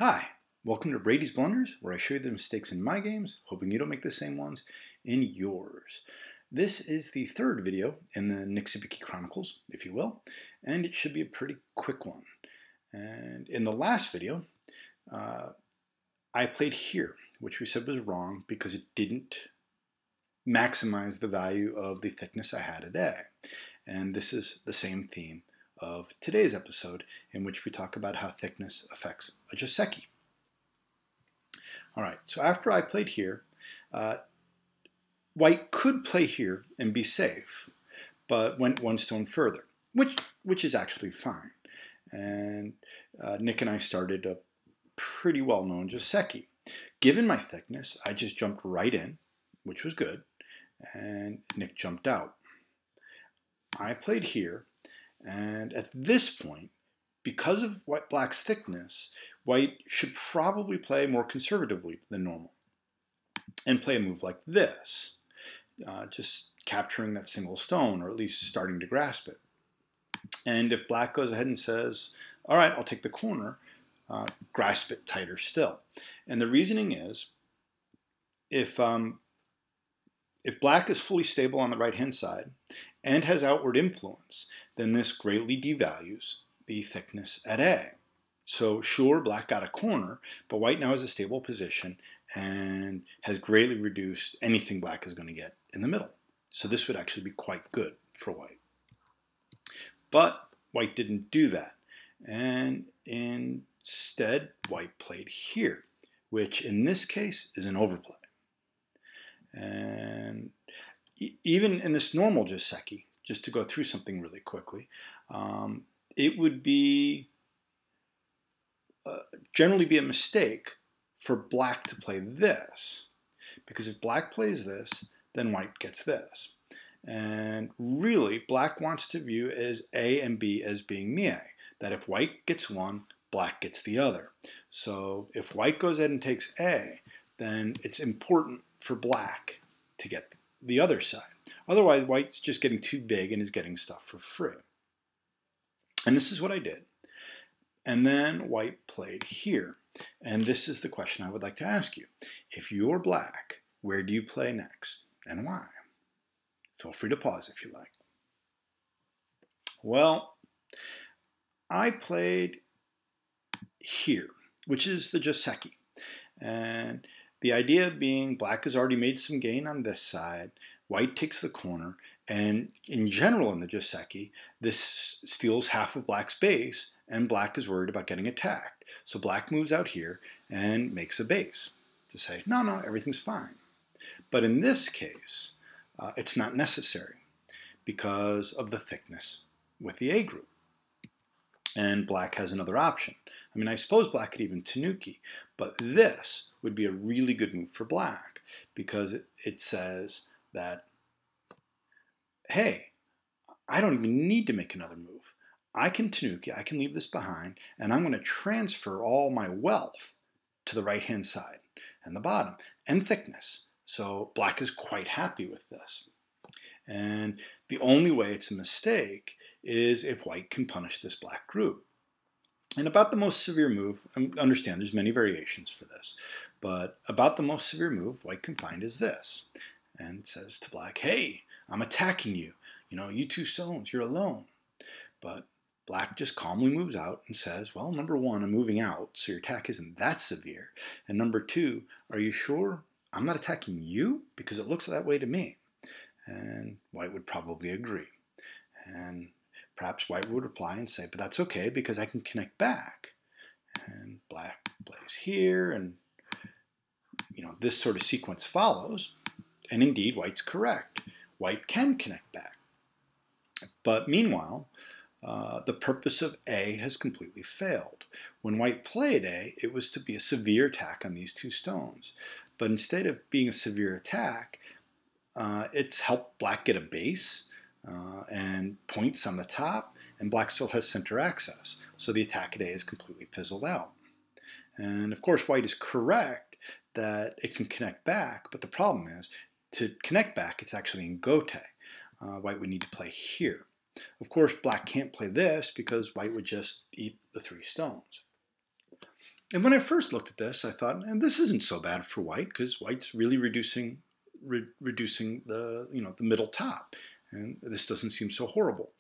Hi, welcome to Brady's Blunders, where I show you the mistakes in my games, hoping you don't make the same ones in yours. This is the third video in the Nick Sibicky Chronicles, if you will, and it should be a pretty quick one. And in the last video, I played here, which we said was wrong because it didn't maximize the value of the thickness I had at A. And this is the same theme of today's episode, in which we talk about how thickness affects a Joseki. All right, so after I played here, white could play here and be safe, but went one stone further, which is actually fine. And Nick and I started a pretty well-known Joseki. Given my thickness, I just jumped right in, which was good, and Nick jumped out. I played here, and at this point, because of black's thickness, white should probably play more conservatively than normal and play a move like this, just capturing that single stone, or at least starting to grasp it. And if black goes ahead and says, all right, I'll take the corner, grasp it tighter still. And the reasoning is, if black is fully stable on the right-hand side and has outward influence, then this greatly devalues the thickness at A. So sure, black got a corner, but white now has a stable position and has greatly reduced anything black is going to get in the middle. So this would actually be quite good for white. But white didn't do that. And instead, white played here, which in this case is an overplay. And even in this normal Joseki, just to go through something really quickly, it would be generally be a mistake for black to play this, because if black plays this, then white gets this. And really, black wants to view as A and B as being mie, that if white gets one, black gets the other. So if white goes ahead and takes A, then it's important for black to get the other side. Otherwise, white's just getting too big and is getting stuff for free. And this is what I did. And then white played here. And this is the question I would like to ask you. If you're black, where do you play next and why? Feel free to pause if you like. Well, I played here, which is the Joseki. And the idea being black has already made some gain on this side, white takes the corner, and in general in the Joseki, this steals half of black's base, and black is worried about getting attacked. So black moves out here and makes a base to say, no, everything's fine. But in this case, it's not necessary because of the thickness with the A group. And black has another option. I mean, I suppose black could even tanuki, but this would be a really good move for black because it says that, hey, I don't even need to make another move. I can tanuki, I can leave this behind, and I'm going to transfer all my wealth to the right-hand side and the bottom, and thickness. So black is quite happy with this. And the only way it's a mistake is if white can punish this black group. And about the most severe move, understand there's many variations for this, but about the most severe move white can find is this. And it says to black, hey, I'm attacking you. You two stones, you're alone. But black just calmly moves out and says, well, number one, I'm moving out, so your attack isn't that severe. And number two, are you sure I'm not attacking you? Because it looks that way to me. And white would probably agree. And perhaps white would reply and say, but that's okay because I can connect back. And black plays here, and this sort of sequence follows. And indeed, white's correct. White can connect back. But meanwhile, the purpose of A has completely failed. When white played A, it was to be a severe attack on these two stones. But instead of being a severe attack, it's helped black get a base and points on the top, and black still has center access. So the attack at A is completely fizzled out. And of course, white is correct that it can connect back, but the problem is, to connect back, it's actually in gote. White would need to play here. Of course, black can't play this because white would just eat the three stones. And when I first looked at this, I thought, and this isn't so bad for white because white's really reducing the the middle top, and this doesn't seem so horrible.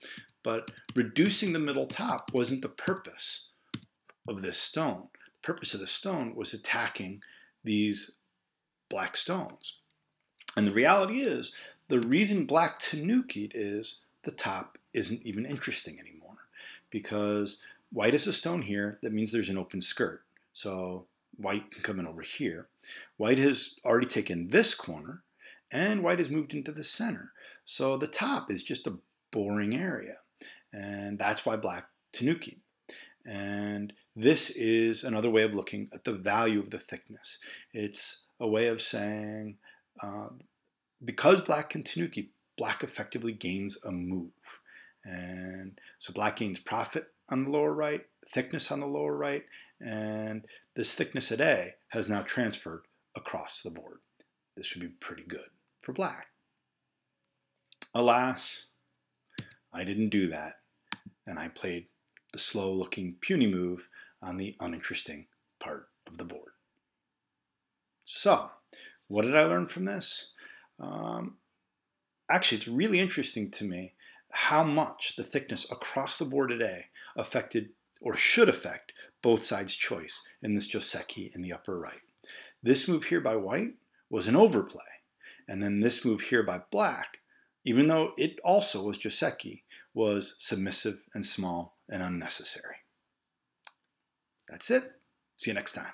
But reducing the middle top wasn't the purpose of this stone. The purpose of the stone was attacking these black stones. And the reality is, the reason black tanukied is the top isn't even interesting anymore, because white has a stone here. That means there's an open skirt. So white can come in over here. White has already taken this corner, and white has moved into the center. So the top is just a boring area, and that's why black tanukied. And this is another way of looking at the value of the thickness. It's a way of saying, because black can tanuki, black effectively gains a move. And so black gains profit on the lower right, thickness on the lower right, and this thickness at A has now transferred across the board. This would be pretty good for black. Alas, I didn't do that, and I played the slow-looking puny move on the uninteresting part of the board. So, what did I learn from this? Actually, it's really interesting to me how much the thickness across the board at A affected, or should affect, both sides' choice in this Joseki in the upper right. This move here by white was an overplay, and then this move here by black, even though it also was Joseki, was submissive and small and unnecessary. That's it. See you next time.